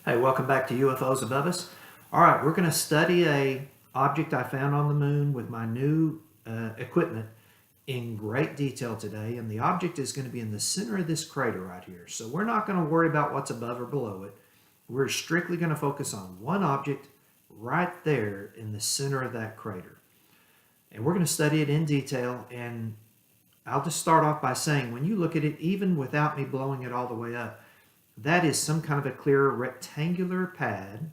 Hey, welcome back to UFOs Above Us. All right, we're going to study a object I found on the moon with my new equipment in great detail today, and the object is going to be in the center of this crater right here. So we're not going to worry about what's above or below it. We're strictly going to focus on one object right there in the center of that crater. And we're going to study it in detail, and I'll just start off by saying when you look at it, even without me blowing it all the way up, that is some kind of a clear rectangular pad.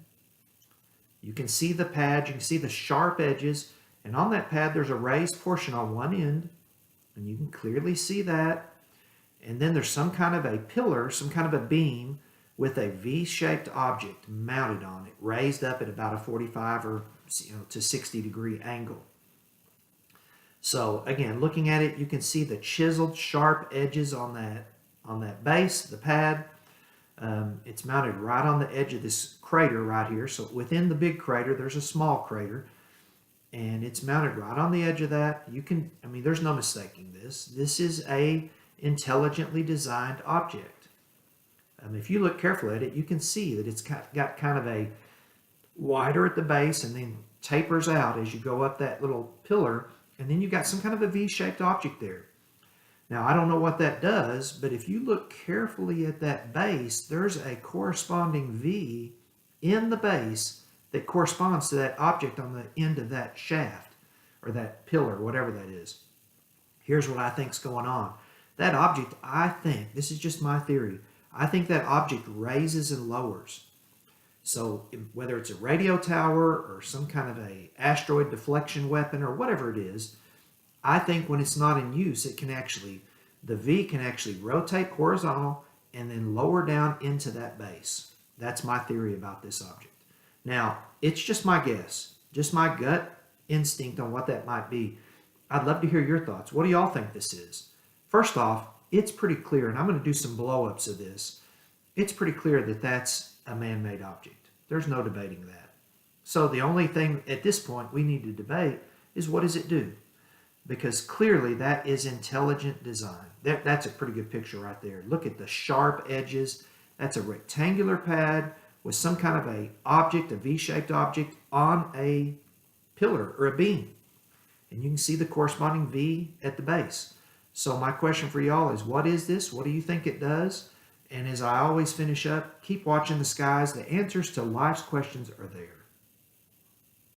You can see the pad, you can see the sharp edges, and on that pad there's a raised portion on one end, and you can clearly see that. And then there's some kind of a pillar, some kind of a beam with a V-shaped object mounted on it, raised up at about a 45 or to 60 degree angle. So again, looking at it, you can see the chiseled sharp edges on that base, the pad. It's mounted right on the edge of this crater right here. So within the big crater, there's a small crater, and it's mounted right on the edge of that. There's no mistaking this. This is a intelligently designed object. If you look carefully at it, you can see that it's got kind of a wider at the base and then tapers out as you go up that little pillar, and then you've got some kind of a V-shaped object there. Now, I don't know what that does, but if you look carefully at that base, there's a corresponding V in the base that corresponds to that object on the end of that shaft or that pillar, whatever that is. Here's what I think's going on. That object, this is just my theory, I think that object raises and lowers. So whether it's a radio tower or some kind of a asteroid deflection weapon or whatever it is, I think when it's not in use, the V can actually rotate horizontal and then lower down into that base. That's my theory about this object. Now, it's just my guess, just my gut instinct on what that might be. I'd love to hear your thoughts. What do y'all think this is? First off, it's pretty clear, and I'm going to do some blow-ups of this. It's pretty clear that that's a man-made object. There's no debating that. So the only thing at this point we need to debate is what does it do? Because clearly that is intelligent design. That's a pretty good picture right there. Look at the sharp edges. That's a rectangular pad with some kind of a V-shaped object on a pillar or a beam. And you can see the corresponding V at the base. So my question for y'all is, what is this? What do you think it does? And as I always finish up, keep watching the skies. The answers to life's questions are there.